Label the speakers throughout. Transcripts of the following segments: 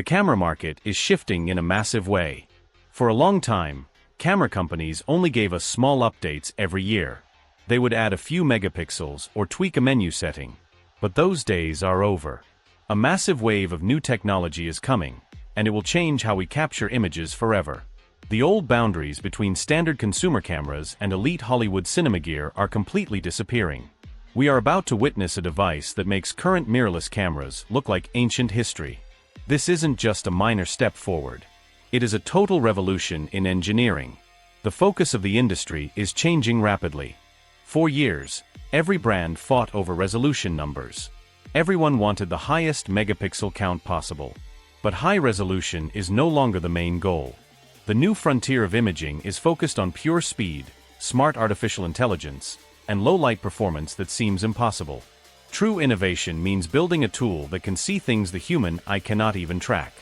Speaker 1: The camera market is shifting in a massive way. For a long time, camera companies only gave us small updates every year. They would add a few megapixels or tweak a menu setting. But those days are over. A massive wave of new technology is coming, and it will change how we capture images forever. The old boundaries between standard consumer cameras and elite Hollywood cinema gear are completely disappearing. We are about to witness a device that makes current mirrorless cameras look like ancient history. This isn't just a minor step forward. It is a total revolution in engineering. The focus of the industry is changing rapidly. For years, every brand fought over resolution numbers. Everyone wanted the highest megapixel count possible. But high resolution is no longer the main goal. The new frontier of imaging is focused on pure speed, smart artificial intelligence, and low-light performance that seems impossible. True innovation means building a tool that can see things the human eye cannot even track.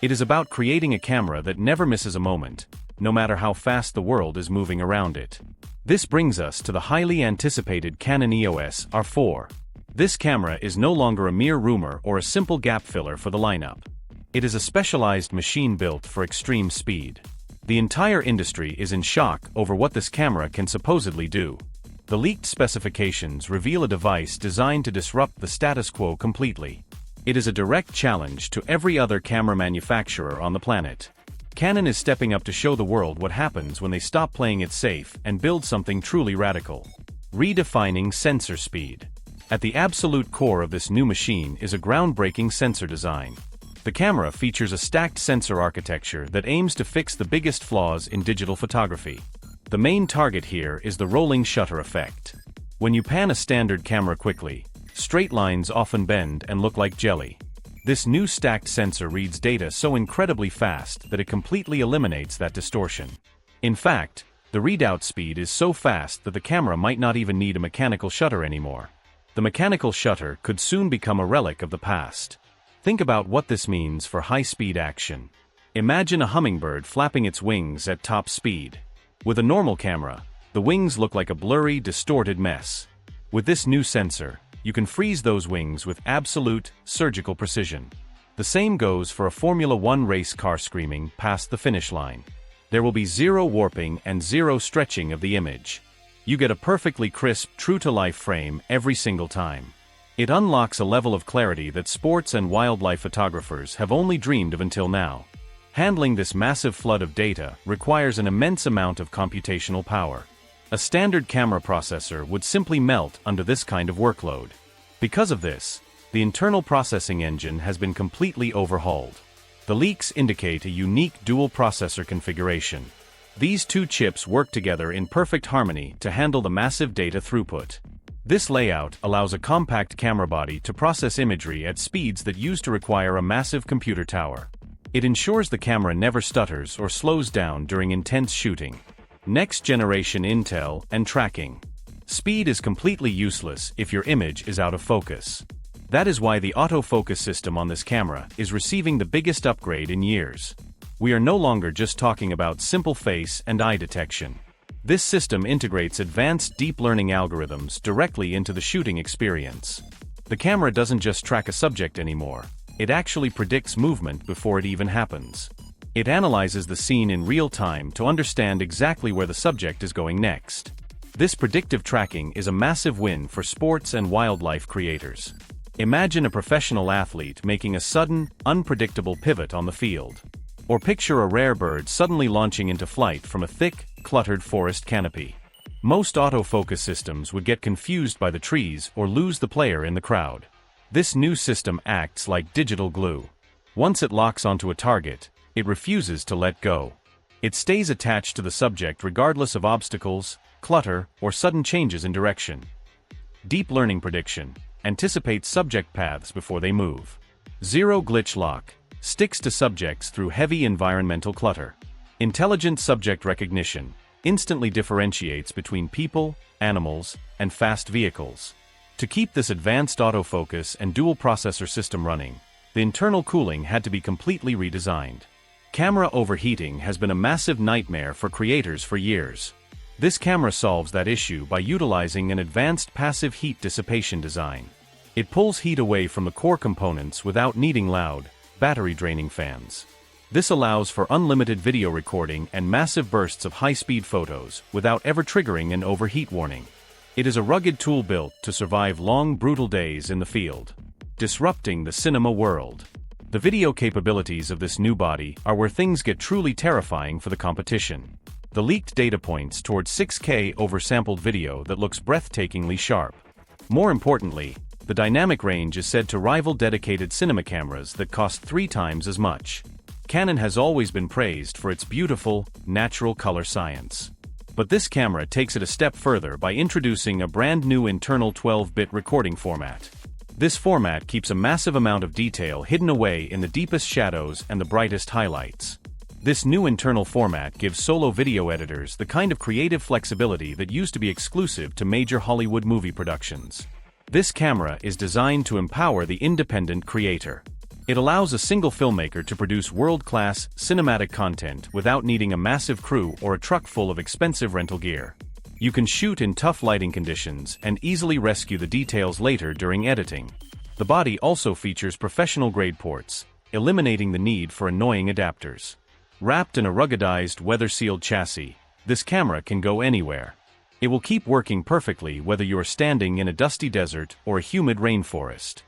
Speaker 1: It is about creating a camera that never misses a moment, no matter how fast the world is moving around it. This brings us to the highly anticipated Canon EOS R4. This camera is no longer a mere rumor or a simple gap filler for the lineup. It is a specialized machine built for extreme speed. The entire industry is in shock over what this camera can supposedly do. The leaked specifications reveal a device designed to disrupt the status quo completely. It is a direct challenge to every other camera manufacturer on the planet. Canon is stepping up to show the world what happens when they stop playing it safe and build something truly radical. Redefining sensor speed. At the absolute core of this new machine is a groundbreaking sensor design. The camera features a stacked sensor architecture that aims to fix the biggest flaws in digital photography. The main target here is the rolling shutter effect. When you pan a standard camera quickly, straight lines often bend and look like jelly. This new stacked sensor reads data so incredibly fast that it completely eliminates that distortion. In fact, the readout speed is so fast that the camera might not even need a mechanical shutter anymore. The mechanical shutter could soon become a relic of the past. Think about what this means for high-speed action. Imagine a hummingbird flapping its wings at top speed. With a normal camera, the wings look like a blurry, distorted mess. With this new sensor, you can freeze those wings with absolute, surgical precision. The same goes for a Formula One race car screaming past the finish line. There will be zero warping and zero stretching of the image. You get a perfectly crisp, true-to-life frame every single time. It unlocks a level of clarity that sports and wildlife photographers have only dreamed of until now. Handling this massive flood of data requires an immense amount of computational power. A standard camera processor would simply melt under this kind of workload. Because of this, the internal processing engine has been completely overhauled. The leaks indicate a unique dual processor configuration. These two chips work together in perfect harmony to handle the massive data throughput. This layout allows a compact camera body to process imagery at speeds that used to require a massive computer tower. It ensures the camera never stutters or slows down during intense shooting. Next-generation intel and tracking. Speed is completely useless if your image is out of focus. That is why the autofocus system on this camera is receiving the biggest upgrade in years. We are no longer just talking about simple face and eye detection. This system integrates advanced deep learning algorithms directly into the shooting experience. The camera doesn't just track a subject anymore, it actually predicts movement before it even happens. It analyzes the scene in real time to understand exactly where the subject is going next. This predictive tracking is a massive win for sports and wildlife creators. Imagine a professional athlete making a sudden, unpredictable pivot on the field. Or picture a rare bird suddenly launching into flight from a thick, cluttered forest canopy. Most autofocus systems would get confused by the trees or lose the player in the crowd. This new system acts like digital glue. Once it locks onto a target, it refuses to let go. It stays attached to the subject regardless of obstacles, clutter, or sudden changes in direction. Deep learning prediction anticipates subject paths before they move. Zero glitch lock sticks to subjects through heavy environmental clutter. Intelligent subject recognition instantly differentiates between people, animals, and fast vehicles. To keep this advanced autofocus and dual processor system running, the internal cooling had to be completely redesigned. Camera overheating has been a massive nightmare for creators for years. This camera solves that issue by utilizing an advanced passive heat dissipation design. It pulls heat away from the core components without needing loud, battery-draining fans. This allows for unlimited video recording and massive bursts of high-speed photos without ever triggering an overheat warning. It is a rugged tool built to survive long, brutal days in the field, disrupting the cinema world. The video capabilities of this new body are where things get truly terrifying for the competition. The leaked data points towards 6K oversampled video that looks breathtakingly sharp. More importantly, the dynamic range is said to rival dedicated cinema cameras that cost 3 times as much. Canon has always been praised for its beautiful, natural color science. But this camera takes it a step further by introducing a brand new internal 12-bit recording format. This format keeps a massive amount of detail hidden away in the deepest shadows and the brightest highlights. This new internal format gives solo video editors the kind of creative flexibility that used to be exclusive to major Hollywood movie productions. This camera is designed to empower the independent creator. It allows a single filmmaker to produce world-class, cinematic content without needing a massive crew or a truck full of expensive rental gear. You can shoot in tough lighting conditions and easily rescue the details later during editing. The body also features professional-grade ports, eliminating the need for annoying adapters. Wrapped in a ruggedized, weather-sealed chassis, this camera can go anywhere. It will keep working perfectly whether you are standing in a dusty desert or a humid rainforest.